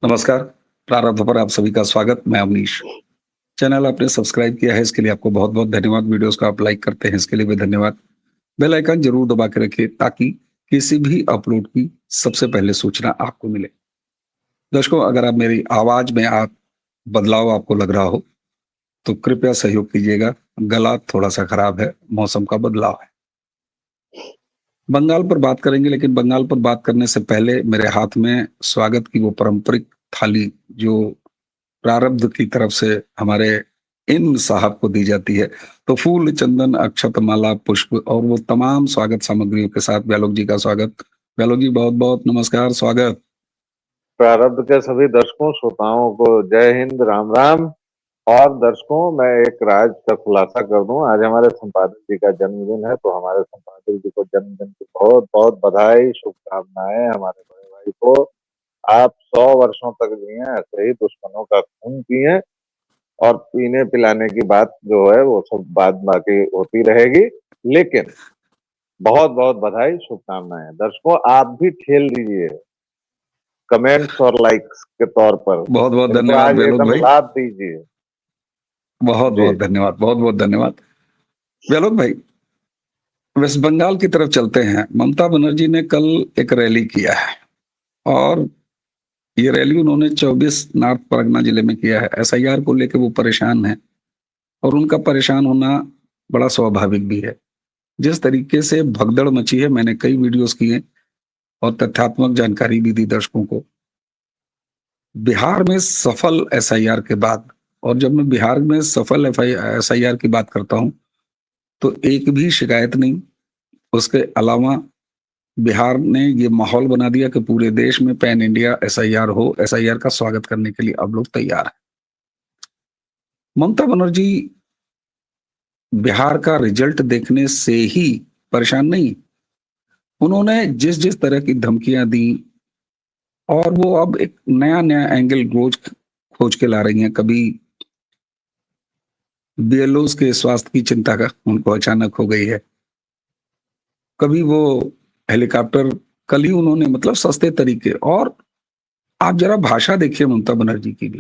नमस्कार, प्रारंभ पर आप सभी का स्वागत। मैं अवनीश। चैनल आपने सब्सक्राइब किया है इसके लिए आपको बहुत-बहुत धन्यवाद। वीडियोज़ को आप लाइक करते हैं इसके लिए भी धन्यवाद। बेल आइकन ज़रूर दबा के रखिए ताकि किसी भी अपलोड की सबसे पहले सूचना आपको मिले। दर्शकों, अगर आप मेरी आवाज़ में आप बदलाव आपको लग रहा हो, तो कृपया सहयोग कीजिएगा। गला थोड़ा-सा खराब है, मौसम का बदलाव है। बंगाल पर बात करेंगे लेकिन बंगाल पर बात करने से पहले मेरे हाथ में स्वागत की वो पारंपरिक थाली जो प्रारब्ध की तरफ से हमारे इन साहब को दी जाती है। तो फूल, चंदन, अक्षत, माला, पुष्प और वो तमाम स्वागत सामग्रियों के साथ व्यालोक जी का स्वागत। व्यालोक जी बहुत-बहुत नमस्कार, स्वागत। प्रारब्ध के सभी दर्शकों श्रोताओं को जय हिंद, राम राम। और दर्शकों, मैं एक राज का खुलासा कर दूं। आज हमारे संपादक जी का जन्मदिन है, तो हमारे संपादक जी को जन्मदिन की बहुत बहुत बधाई, शुभकामनाएं। हमारे बड़े भाई को आप 100 वर्षों तक जिए, ऐसे ही दुश्मनों का खून पिए। और पीने पिलाने की बात जो है वो सब बात बाकी होती रहेगी, लेकिन बहुत बहुत बधाई, शुभकामनाएं। दर्शकों, आप भी ठेल दीजिए कमेंट्स और लाइक्स के तौर पर। बहुत-बहुत इनको धन्यवाद आज व्यालोक एकदम भाई। लाभ दीजिए। जी। बहुत-बहुत धन्यवाद, बहुत-बहुत धन्यवाद। व्यालोक भाई, वेस्ट बंगाल की तरफ चलते हैं। ममता बनर्जी ने कल एक रैली किया है और ये रैली उन्होंने 24 नॉर्थ परगना जिले में किया है। एसआईआर को लेके वो परेशान हैं और उनका परेशान होना बड़ा स्वाभाविक भी है। जिस तरीके से भगदड़ मची है, मैंने कई वीडियोस किए और तथ्यात्मक जानकारी भी दी दर्शकों को। बिहार में सफल एसआईआर के बाद, और जब मैं बिहार में सफल एसआईआर की बात करता हूं, तो एक भी शिकायत नहीं। उसके अलावा बिहार ने ये माहौल बना दिया कि पूरे देश में पैन इंडिया एसआईआर हो। एसआईआर का स्वागत करने के लिए अब लोग तैयार हैं। ममता बनर्जी बिहार का रिजल्ट देखने से ही परेशान नहीं, उन्होंने जिस जिस तरह की धमकियां दी और वो अब एक नया नया एंगल रोज खोज के ला रही हैं। कभी बीएलओस के स्वास्थ्य की चिंता का उनको अचानक हो गई है, कभी वो हेलीकॉप्टर, कल ही उन्होंने मतलब सस्ते तरीके। और आप जरा भाषा देखिए ममता बनर्जी की भी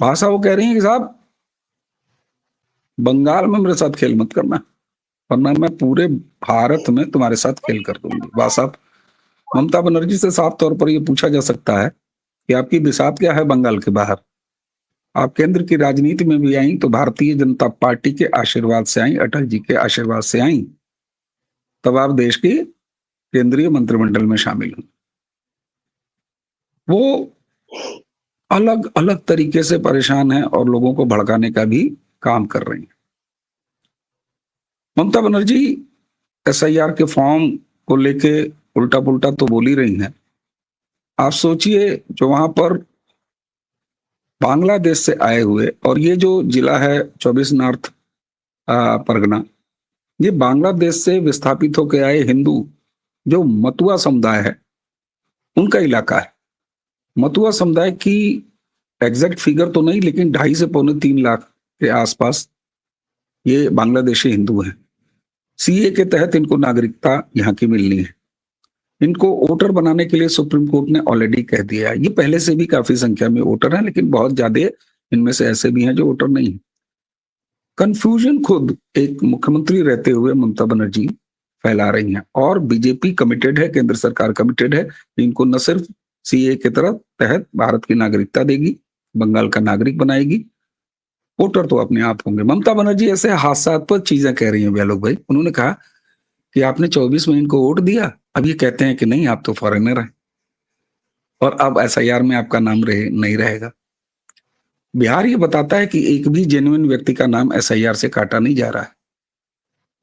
भाषा। वो कह रही है कि साहब, बंगाल में मेरे साथ खेल मत करना, वरना मैं पूरे भारत में तुम्हारे साथ खेल कर दूंगी। वाह साहब। ममता बनर्जी से साफ तौर पर यह पूछा जा सकता है कि आपकी बिसात क्या है बंगाल के बाहर। आप केंद्र की राजनीति में भी आई तो भारतीय जनता पार्टी के आशीर्वाद से आई, अटल जी के आशीर्वाद से आई। तब आप देश की केंद्रीय मंत्रिमंडल में शामिल हुई। वो अलग अलग तरीके से परेशान है और लोगों को भड़काने का भी काम कर रही है। ममता बनर्जी एसआईआर के फॉर्म को लेके उल्टा पुल्टा तो बोल ही रही हैं। आप सोचिए, जो वहां पर बांग्लादेश से आए हुए, और ये जो जिला है 24 नॉर्थ परगना, ये बांग्लादेश से विस्थापित होकर आए हिंदू जो मतुआ समुदाय है, उनका इलाका है। मतुआ समुदाय की एग्जैक्ट फिगर तो नहीं, लेकिन 2.5 से 3.25 लाख के आसपास ये बांग्लादेशी हिंदू हैं। सीए के तहत इनको नागरिकता यहाँ की मिलनी है। इनको वोटर बनाने के लिए सुप्रीम कोर्ट ने ऑलरेडी कह दिया है। ये पहले से भी काफी संख्या में वोटर हैं, लेकिन बहुत ज्यादा इनमें से ऐसे भी हैं जो वोटर नहीं है। कंफ्यूजन खुद एक मुख्यमंत्री रहते हुए ममता बनर्जी फैला रही हैं। और बीजेपी कमिटेड है, केंद्र सरकार कमिटेड है कि इनको न सिर्फ सीए के तरह तहत भारत की नागरिकता देगी, बंगाल का नागरिक बनाएगी, वोटर तो अपने आप होंगे। ममता बनर्जी ऐसे हास्यास्पद चीजें कह रही हैं व्यालोक भाई। उन्होंने कहा कि आपने 24 में इनको वोट दिया, अब ये कहते हैं कि नहीं आप तो फॉरेनर हैं और अब एसआईआर में आपका नाम नहीं रहेगा। बिहार ये बताता है कि एक भी जेन्युइन व्यक्ति का नाम एसआईआर से काटा नहीं जा रहा है।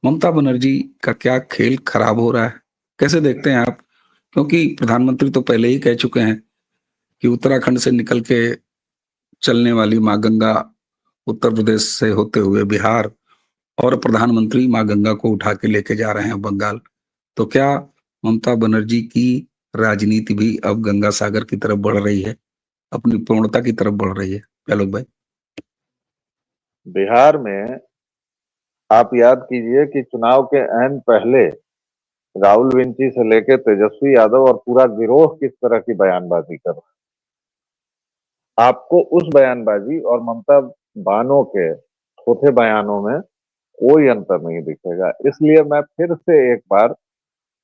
ममता बनर्जी का क्या खेल खराब हो रहा है, कैसे देखते हैं आप? क्योंकि प्रधानमंत्री तो पहले ही कह चुके हैं कि उत्तराखंड से निकल के चलने वाली माँ गंगा उत्तर प्रदेश से होते हुए बिहार, और प्रधानमंत्री माँ गंगा को उठा के लेके जा रहे हैं बंगाल। तो क्या ममता बनर्जी की राजनीति भी अब गंगा सागर की तरफ बढ़ रही है, अपनी पूर्णता की तरफ बढ़ रही है आलोक भाई? बिहार में आप याद कीजिए कि चुनाव के ऐन पहले राहुल विंची से लेकर तेजस्वी यादव और पूरा गिरोह किस तरह की बयानबाजी कर रहा है। आपको उस बयानबाजी और ममता बानो के थोथे बयानों में कोई अंतर नहीं दिखेगा। इसलिए मैं फिर से एक बार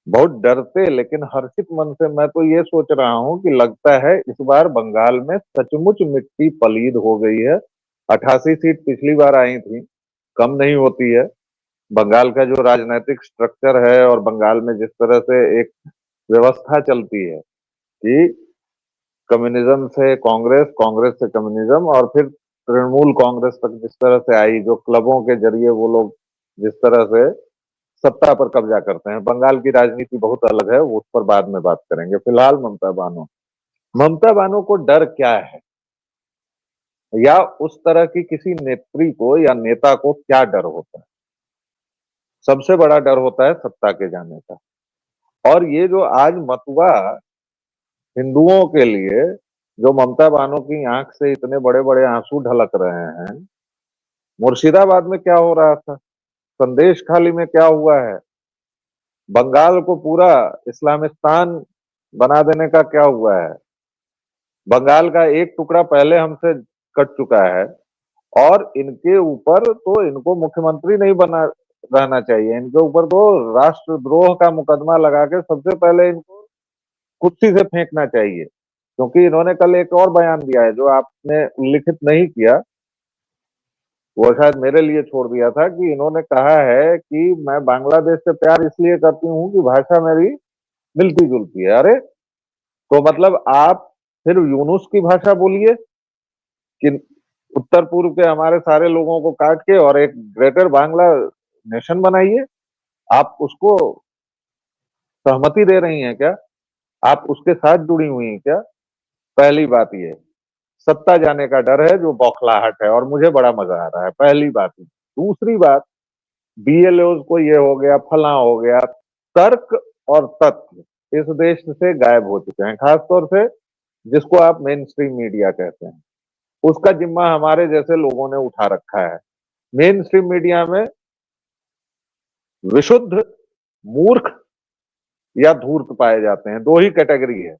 बहुत डरते लेकिन हर्षित मन से मैं तो ये सोच रहा हूं कि लगता है इस बार बंगाल में सचमुच मिट्टी पलीद हो गई है। 88 सीट पिछली बार आई थी, कम नहीं होती है। बंगाल का जो राजनीतिक स्ट्रक्चर है और बंगाल में जिस तरह से एक व्यवस्था चलती है कि कम्युनिज्म से कांग्रेस, कांग्रेस से कम्युनिज्म और फिर तृणमूल कांग्रेस तक जिस तरह से आई, जो क्लबों के जरिए वो लोग जिस तरह से सत्ता पर कब्जा करते हैं, बंगाल की राजनीति बहुत अलग है, वो उस पर बाद में बात करेंगे। फिलहाल ममता बानो को डर क्या है, या उस तरह की किसी नेत्री को या नेता को क्या डर होता है? सबसे बड़ा डर होता है सत्ता के जाने का। और ये जो आज मतुआ हिंदुओं के लिए, जो ममता बानो की आंख से इतने बड़े बड़े आंसू ढलक रहे हैं, मुर्शिदाबाद में क्या हो रहा था, संदेश खाली में क्या हुआ है, बंगाल को पूरा इस्लामिस्तान बना देने का क्या हुआ है, बंगाल का एक टुकड़ा पहले हमसे कट चुका है, और इनके ऊपर तो इनको मुख्यमंत्री नहीं बना रहना चाहिए, इनके ऊपर तो राष्ट्रद्रोह का मुकदमा लगा के सबसे पहले इनको कुर्सी से फेंकना चाहिए। क्योंकि इन्होंने कल एक और बयान दिया है जो आपने उल्लिखित नहीं किया, वो शायद मेरे लिए छोड़ दिया था, कि इन्होंने कहा है कि मैं बांग्लादेश से प्यार इसलिए करती हूँ कि भाषा मेरी मिलती जुलती है। अरे, तो मतलब आप फिर यूनुस की भाषा बोलिए कि उत्तर पूर्व के हमारे सारे लोगों को काट के और एक ग्रेटर बांग्ला नेशन बनाइए। आप उसको सहमति दे रही हैं क्या? आप उसके साथ जुड़ी हुई हैं क्या? पहली बात ये सत्ता जाने का डर है, जो बौखलाहट है, और मुझे बड़ा मजा आ रहा है, पहली बात। दूसरी बात, बीएलओ को ये हो गया, फला हो गया, तर्क और तथ्य इस देश से गायब हो चुके हैं, खासतौर से जिसको आप मेन स्ट्रीम मीडिया कहते हैं, उसका जिम्मा हमारे जैसे लोगों ने उठा रखा है। मेन स्ट्रीम मीडिया में विशुद्ध मूर्ख या धूर्त पाए जाते हैं, दो ही कैटेगरी है।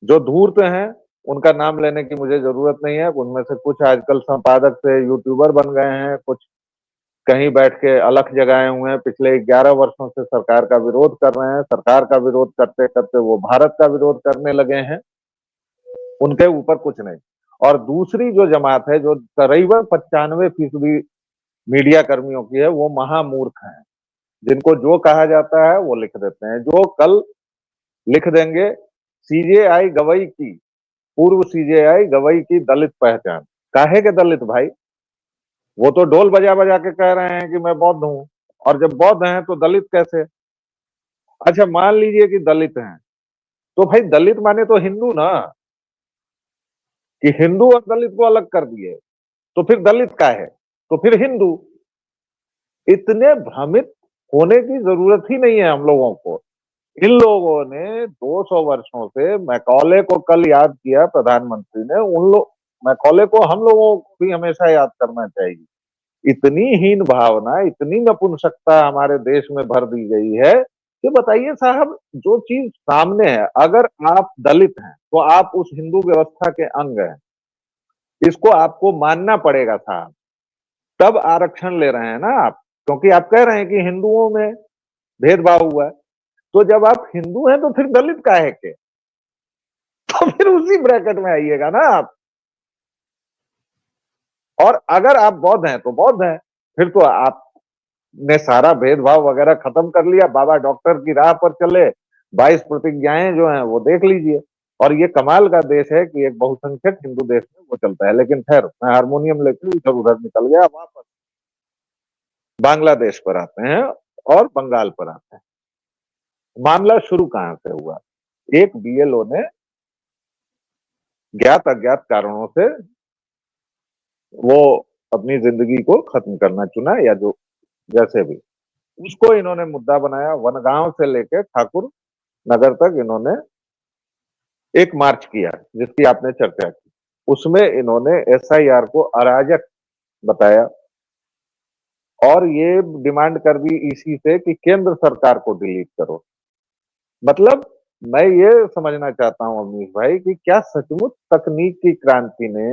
जो धूर्त हैं उनका नाम लेने की मुझे जरूरत नहीं है, उनमें से कुछ आजकल संपादक से यूट्यूबर बन गए हैं, कुछ कहीं बैठ के अलख जगाए हुए हैं, पिछले 11 वर्षों से सरकार का विरोध कर रहे हैं, सरकार का विरोध करते करते वो भारत का विरोध करने लगे हैं, उनके ऊपर कुछ नहीं। और दूसरी जो जमात है, जो करीबन 95% मीडिया कर्मियों की है, वो महामूर्ख हैं, जिनको जो कहा जाता है वो लिख देते हैं। जो कल लिख देंगे सीजेआई गवई की, पूर्व सीजेआई गवई की दलित पहचान। काहे के दलित भाई? वो तो ढोल बजा बजा के कह रहे हैं कि मैं बौद्ध हूं, और जब बौद्ध हैं तो दलित कैसे? अच्छा, मान लीजिए कि दलित हैं, तो भाई दलित माने तो हिंदू ना, कि हिंदू और दलित को अलग कर दिए, तो फिर दलित का है, तो फिर हिंदू। इतने भ्रमित होने की जरूरत ही नहीं है हम लोगों को। इन लोगों ने 200 वर्षों से, मैकॉले को कल याद किया प्रधानमंत्री ने, उन लोग मैकॉले को हम लोगों को भी हमेशा याद करना चाहिए। इतनी हीन भावना, इतनी नपुंसकता हमारे देश में भर दी गई है कि बताइए साहब, जो चीज सामने है, अगर आप दलित हैं तो आप उस हिंदू व्यवस्था के अंग हैं, इसको आपको मानना पड़ेगा साहब, तब आरक्षण ले रहे हैं ना आप। क्योंकि आप कह रहे हैं कि हिंदुओं में भेदभाव हुआ है, तो जब आप हिंदू हैं तो फिर दलित काहे के? तो फिर उसी ब्रैकेट में आइएगा ना आप। और अगर आप बौद्ध हैं तो बौद्ध हैं, फिर तो आपने सारा भेदभाव वगैरह खत्म कर लिया, बाबा डॉक्टर की राह पर चले, 22 प्रतिज्ञाएं जो हैं वो देख लीजिए। और ये कमाल का देश है कि एक बहुसंख्यक हिंदू देश में वो चलता है। लेकिन खैर, मैं हारमोनियम लेकर इधर उधर निकल गया, वापस बांग्लादेश पर आते हैं और बंगाल पर आते हैं। मामला शुरू कहां से हुआ? एक बीएलओ ने ज्ञात अज्ञात कारणों से वो अपनी जिंदगी को खत्म करना चुना, या जो जैसे भी, उसको इन्होंने मुद्दा बनाया। वनगांव से लेकर ठाकुर नगर तक इन्होंने एक मार्च किया, जिसकी आपने चर्चा की। उसमें इन्होंने एसआईआर को अराजक बताया, और ये डिमांड कर दी ईसी से कि केंद्र सरकार को डिलीट करो। मतलब मैं ये समझना चाहता हूँ अवनीश भाई कि क्या सचमुच तकनीक की क्रांति ने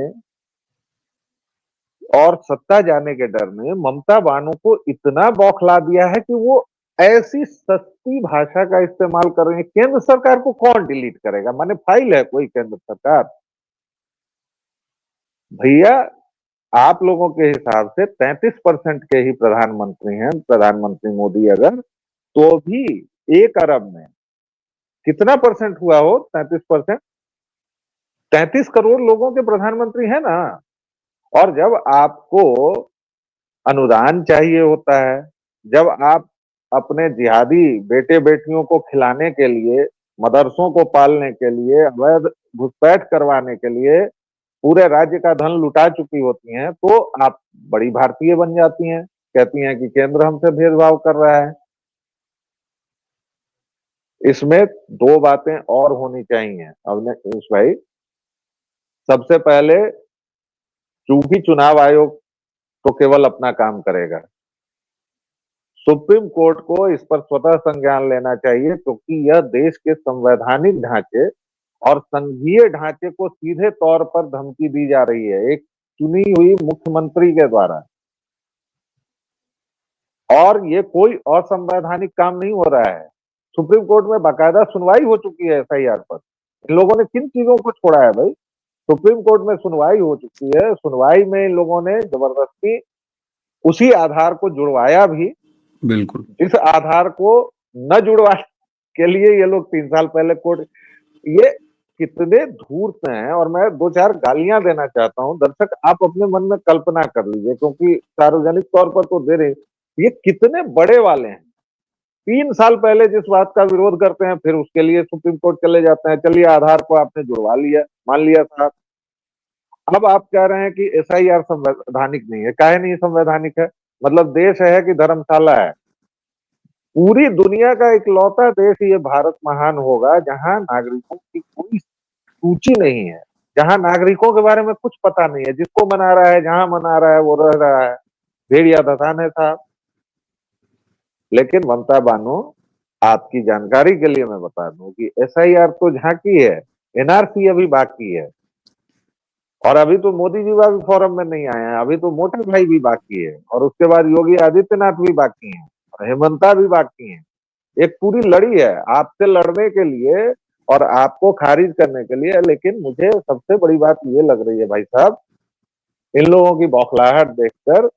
और सत्ता जाने के डर ने ममता बानो को इतना बौखला दिया है कि वो ऐसी सस्ती भाषा का इस्तेमाल कर रही है। केंद्र सरकार को कौन डिलीट करेगा? माने फाइल है कोई केंद्र सरकार? भैया, आप लोगों के हिसाब से 33% के ही प्रधानमंत्री हैं, प्रधानमंत्री मोदी, अगर तो भी 1 अरब में कितना परसेंट हुआ हो? 33%। 33 करोड़ लोगों के प्रधानमंत्री है ना। और जब आपको अनुदान चाहिए होता है, जब आप अपने जिहादी बेटे बेटियों को खिलाने के लिए, मदरसों को पालने के लिए, अवैध घुसपैठ करवाने के लिए पूरे राज्य का धन लुटा चुकी होती हैं, तो आप बड़ी भारतीय बन जाती हैं, कहती हैं कि केंद्र हमसे भेदभाव कर रहा है। इसमें दो बातें और होनी चाहिए अवनीश भाई। सबसे पहले, चूंकि चुनाव आयोग तो केवल अपना काम करेगा, सुप्रीम कोर्ट को इस पर स्वतः संज्ञान लेना चाहिए, क्योंकि यह देश के संवैधानिक ढांचे और संघीय ढांचे को सीधे तौर पर धमकी दी जा रही है एक चुनी हुई मुख्यमंत्री के द्वारा। और ये कोई असंवैधानिक काम नहीं हो रहा है। सुप्रीम कोर्ट में बाकायदा सुनवाई हो चुकी है एफआईआर पर। इन लोगों ने किन चीजों को छोड़ा है भाई? सुप्रीम कोर्ट में सुनवाई हो चुकी है, सुनवाई में इन लोगों ने जबरदस्ती उसी आधार को जुड़वाया भी, बिल्कुल। इस आधार को न जुड़वा के लिए ये लोग 3 साल पहले कोर्ट, ये कितने धूर्त हैं। और मैं दो चार गालियां देना चाहता हूं, दर्शक आप अपने मन में कल्पना कर लीजिए, क्योंकि सार्वजनिक तौर पर तो दे रहे, ये कितने बड़े वाले हैं। 3 साल पहले जिस बात का विरोध करते हैं, फिर उसके लिए सुप्रीम कोर्ट चले जाते हैं। चलिए, आधार को आपने जुड़वा लिया, मान लिया साहब। अब आप कह रहे हैं कि एसआईआर संवैधानिक नहीं है। काहे नहीं संवैधानिक है? मतलब देश है कि धर्मशाला है? पूरी दुनिया का इकलौता देश ये भारत महान होगा जहां नागरिकों की कोई सूची नहीं है, जहां नागरिकों के बारे में कुछ पता नहीं है। जिसको मना रहा है, जहां मना रहा है, वो रह रहा है। भेड़िया धसान है साहब। लेकिन ममता बानो, आपकी जानकारी के लिए मैं बता दूं कि एसआईआर तो झांकी है, एनआरसी अभी बाकी है। और अभी तो मोदी जी भी फोरम में नहीं आए हैं, अभी तो मोटे भाई भी बाकी है, और उसके बाद योगी आदित्यनाथ भी बाकी हैं, और हेमंता भी बाकी हैं। एक पूरी लड़ी है आपसे लड़ने के लिए और आपको खारिज करने के लिए। लेकिन मुझे सबसे बड़ी बात ये लग रही है भाई साहब, इन लोगों की बौखलाहट देखकर,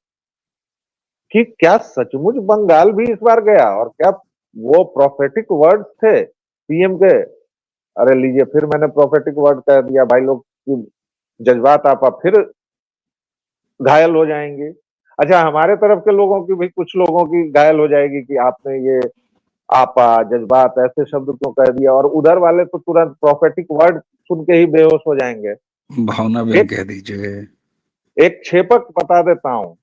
कि क्या सचमुच बंगाल भी इस बार गया? और क्या वो प्रोफेटिक वर्ड्स थे पीएम के? अरे लीजिए, फिर मैंने प्रोफेटिक वर्ड कह दिया भाई, लोग की जज्बात आपा फिर घायल हो जाएंगे। अच्छा, हमारे तरफ के लोगों की भी, कुछ लोगों की घायल हो जाएगी कि आपने ये आपा, जज्बात, ऐसे शब्द क्यों कह दिया। और उधर वाले तो तुरंत प्रोफेटिक वर्ड सुन के ही बेहोश हो जाएंगे। भावना व्यंग एक कह दीजिए। एक छेपक बता देता हूं,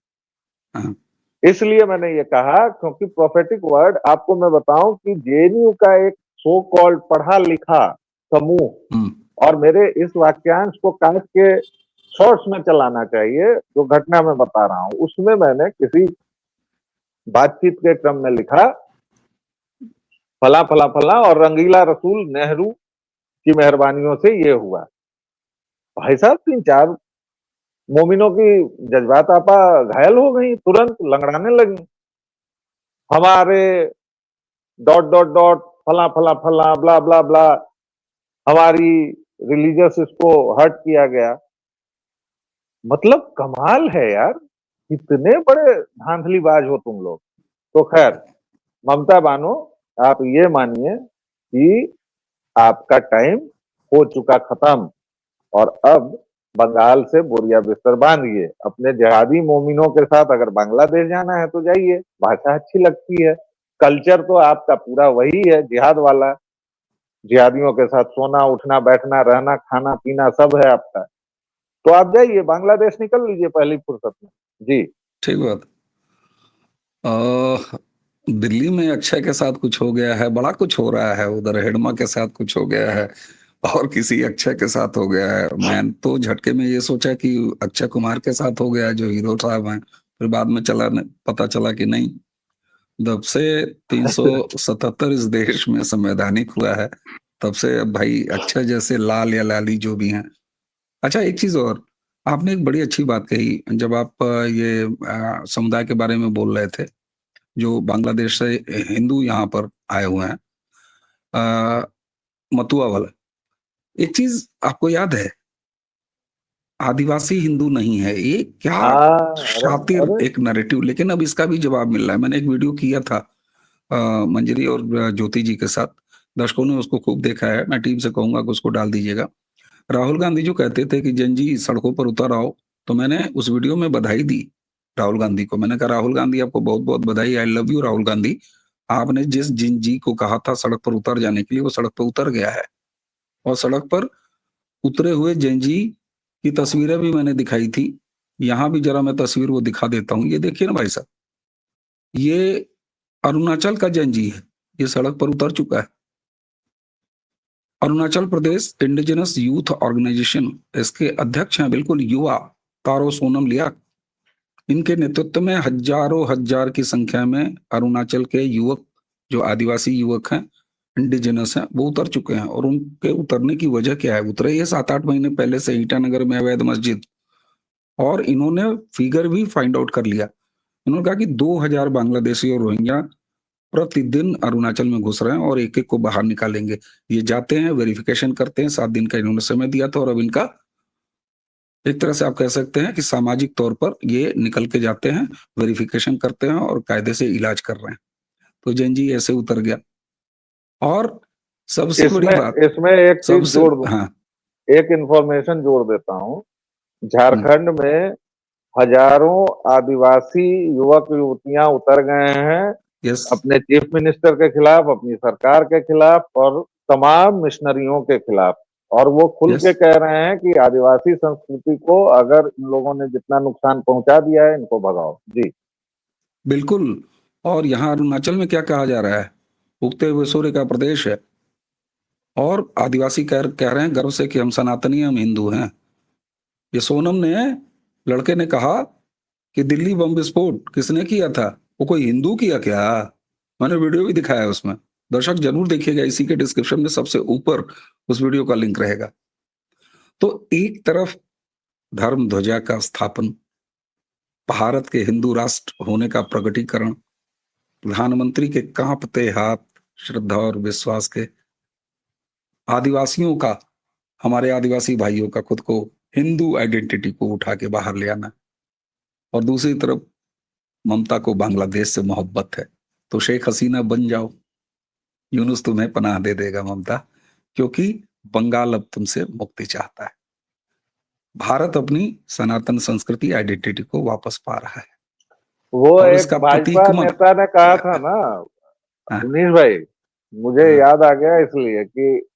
हाँ। इसलिए मैंने ये कहा क्योंकि प्रोफेटिक वर्ड, आपको मैं बताऊं कि जेएनयू का एक सो कॉल्ड पढ़ा लिखा समूह, हम्म। और मेरे इस वाक्यांश को काट के शॉर्ट्स में चलाना चाहिए, जो घटना मैं बता रहा हूं, उसमें मैंने किसी बातचीत के क्रम में लिखा फला फला फला, और रंगीला रसूल नेहरू की मेहरबानियों से ये हुआ। भाई साहब, 3 4 मोमिनों की जज्बात आपा घायल हो गई, तुरंत लंगड़ाने लगी। हमारे डॉट डॉट डॉट फला फला फला ब्ला ब्ला ब्ला, हमारी रिलीजियस इसको हर्ट किया गया। मतलब कमाल है यार, कितने बड़े धांधलीबाज हो तुम लोग। तो खैर, ममता बानो, आप ये मानिए कि आपका टाइम हो चुका खत्म, और अब बंगाल से बोरिया बिस्तर बांधिए। अपने जिहादी मोमिनों के साथ अगर बांग्लादेश जाना है तो जाइए, भाषा अच्छी लगती है। कल्चर तो आपका पूरा वही है, जिहाद वाला। जिहादियों के साथ सोना उठना बैठना रहना खाना पीना सब है आपका। तो आप जाइए, बांग्लादेश निकल लीजिए पहली फुर्सत में। जी। ठीक बात। दिल्ली में अक्षय के साथ कुछ हो गया है, बड़ा कुछ हो रहा है। उधर हेडमा के साथ कुछ हो गया है, और किसी अक्षय के साथ हो गया है। मैं तो झटके में ये सोचा कि अक्षय कुमार के साथ हो गया, जो हीरो साहब हैं। फिर बाद में पता चला कि नहीं। जब से 377 इस देश में संवैधानिक हुआ है, तब से अब भाई अक्षय जैसे लाल या लाली जो भी हैं। अच्छा, एक चीज और, आपने एक बड़ी अच्छी बात कही जब आप ये समुदाय के बारे में बोल रहे थे, जो बांग्लादेश से हिंदू यहाँ पर आए हुए हैं, अ, मतुआ वाला। एक चीज आपको याद है, आदिवासी हिंदू नहीं है ये, क्या हाँ, अरे शातिर अरे एक नैरेटिव। लेकिन अब इसका भी जवाब मिल रहा है। मैंने एक वीडियो किया था मंजरी और ज्योति जी के साथ, दर्शकों ने उसको खूब देखा है। मैं टीम से कहूंगा कि उसको डाल दीजिएगा। राहुल गांधी जो कहते थे कि जन जी सड़कों पर उतर आओ, तो मैंने उस वीडियो में बधाई दी राहुल गांधी को। मैंने कहा राहुल गांधी आपको बहुत बहुत बधाई, I love you Rahul Gandhi. आपने जिस जिन जी को कहा था सड़क पर उतर जाने के लिए, वो सड़क पर उतर गया है। और सड़क पर उतरे हुए जैन जी की तस्वीरें भी मैंने दिखाई थी। यहाँ भी जरा मैं तस्वीर वो दिखा देता हूँ। ये देखिए ना भाई साहब, ये अरुणाचल का जैन जी है, ये सड़क पर उतर चुका है। Arunachal Pradesh indigenous youth organisation, इसके अध्यक्ष हैं बिल्कुल युवा तारो सोनम लियाक। इनके नेतृत्व में हजारों हजार की संख्या में अरुणाचल के युवक, जो आदिवासी युवक हैं, इंडिजिनस हैं, वो उतर चुके हैं। और उनके उतरने की वजह क्या है? उतरे ये 7-8 महीने पहले से ईटानगर में अवैध मस्जिद। और इन्होंने फिगर भी फाइंड आउट कर लिया। इन्होंने कहा कि 2000 बांग्लादेशी और रोहिंग्या प्रतिदिन अरुणाचल में घुस रहे हैं और एक एक को बाहर निकालेंगे। ये जाते हैं, वेरिफिकेशन करते हैं, 7 दिन का इन्होंने समय दिया था। और अब इनका एक तरह से आप कह सकते हैं कि सामाजिक तौर पर ये निकल के जाते हैं, वेरिफिकेशन करते हैं और कायदे से इलाज कर रहे हैं। तो जैन जी ऐसे उतर गया। और सबसे बड़ी इसमें बात, इसमें एक चीज सबसे, जोड़ दूं, हाँ, एक इंफॉर्मेशन जोड़ देता हूँ। हम्म, झारखंड में हजारों आदिवासी युवक युवतियां उतर गए हैं यस, अपने चीफ मिनिस्टर के खिलाफ, अपनी सरकार के खिलाफ और तमाम मिशनरियों के खिलाफ। और वो खुल यस, के कह रहे हैं कि आदिवासी संस्कृति को अगर इन लोगों ने जितना नुकसान पहुंचा दिया है, इनको भगाओ जी। बिल्कुल। और यहाँ अरुणाचल में क्या कहा जा रहा है? उगते हुए सूर्य का प्रदेश है। और आदिवासी कह रहे हैं गर्व से कि हम सनातनी, हम हिंदू हैं। ये सोनम ने, लड़के ने कहा कि दिल्ली बम विस्फोट किसने किया था? वो कोई हिंदू किया क्या? मैंने वीडियो भी दिखाया है उसमें। दर्शक जरूर देखिएगा, इसी के डिस्क्रिप्शन में सबसे ऊपर उस वीडियो का लिंक रहेगा। तो एक तरफ धर्म ध्वजा का स्थापन, भारत के हिंदू राष्ट्र होने का प्रकटीकरण, प्रधानमंत्री के कांपते हाथ, श्रद्धा और विश्वास के, आदिवासियों का, हमारे आदिवासी भाइयों का खुद को हिंदू आइडेंटिटी को उठा के बाहर ले आना। और दूसरी तरफ ममता को बांग्लादेश से मोहब्बत है। तो शेख हसीना बन जाओ, यूनुस तुम्हें पनाह दे देगा ममता, क्योंकि बंगाल अब तुमसे मुक्ति चाहता है। भारत अपनी सनातन संस्कृति आइडेंटिटी को वापस पा रहा है। वो और एक इसका भाजपा प्रतीक नेता ने कहा था ना, हाँ, अवनीश भाई, मुझे हाँ, याद आ गया इसलिए कि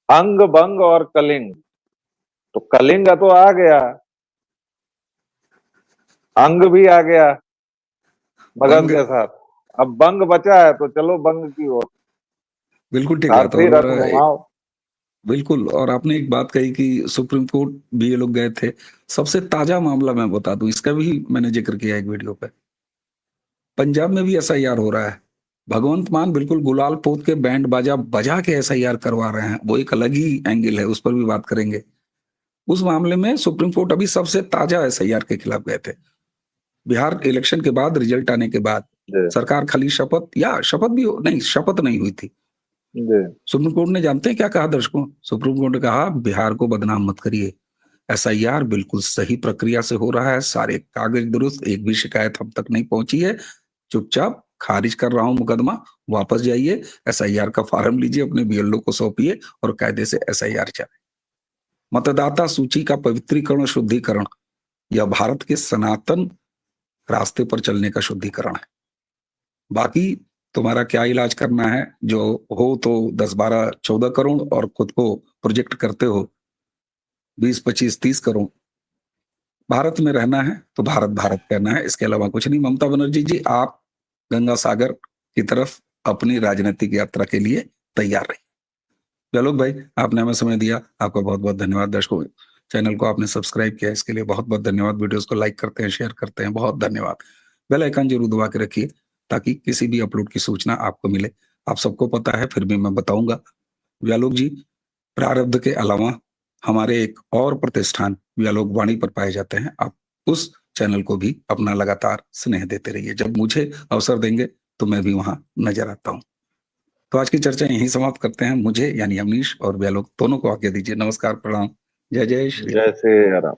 अंग बंग और कलिंग। तो कलिंग तो आ गया, अंग भी आ गया मगध बंग, के साथ। अब बंग बचा है, तो चलो बंग की ओर बिल्कुल ठीक बात। सारथी और रथ घुमाओ। बिल्कुल। और आपने एक बात कही कि सुप्रीम कोर्ट भी ये लोग गए थे। सबसे ताजा मामला मैं बता दूं, इसका भी मैंने जिक्र किया एक वीडियो पे। पंजाब में भी एसआईआर हो रहा है। भगवंत मान बिल्कुल गुलाल पोत के बैंड बाजा बजा के एसआईआर करवा रहे हैं। वो एक अलग ही एंगल है, उस पर भी बात करेंगे। उस मामले में सुप्रीम कोर्ट अभी सबसे ताजा एसआईआर के खिलाफ गए थे। बिहार इलेक्शन के बाद, रिजल्ट आने के बाद, जी सरकार खाली शपथ, या शपथ भी नहीं, शपथ नहीं हुई थी। जी सुप्रीम कोर्ट ने जानते हैं क्या कहा दर्शकों? सुप्रीम कोर्ट ने कहा बिहार को बदनाम मत करिए, एसआईआर बिल्कुल सही प्रक्रिया से हो रहा है, सारे कागज दुरुस्त, एक भी शिकायत हम तक नहीं पहुंची है। चुपचाप खारिज कर रहा हूं मुकदमा, वापस जाइए, एसआईआर का फॉर्म लीजिए, अपने बीएलओ को सौंपिए और कायदे से एसआईआर चले। मतदाता सूची का पवित्रीकरण, शुद्धिकरण, यह भारत के सनातन रास्ते पर चलने का शुद्धिकरण है। बाकी तुम्हारा क्या इलाज करना है, जो हो तो 10, 12, 14 करोड़ और खुद को प्रोजेक्ट करते हो 20, 25, 30 करोड़। भारत में रहना है तो भारत भारत कहना है, इसके अलावा कुछ नहीं। ममता बनर्जी जी, आप गंगा सागर की तरफ अपनी राजनीतिक यात्रा के लिए तैयार रहिए। आलोक भाई, आपने हमें समय दिया, आपका बहुत बहुत धन्यवाद। दर्शकों, चैनल को आपने सब्सक्राइब किया, इसके लिए बहुत बहुत धन्यवाद। वीडियोस को लाइक करते हैं, शेयर करते हैं, बहुत धन्यवाद। बेल आइकन जरूर दबा के रखिए ताकि किसी भी अपलोड की सूचना आपको मिले। आप सबको पता है, फिर भी मैं बताऊंगा व्यालोक जी, प्रारब्ध के अलावा हमारे एक और प्रतिष्ठान व्यालोक वाणी पर पाए जाते हैं। आप उस चैनल को भी अपना लगातार स्नेह देते रहिए। जब मुझे अवसर देंगे तो मैं भी वहां नजर आता हूँ। तो आज की चर्चा यहीं समाप्त करते हैं। मुझे यानी अमीश और व्यालोक दोनों को आज्ञा दीजिए। नमस्कार, प्रणाम, जय जय श्री राम। जय श्री राम।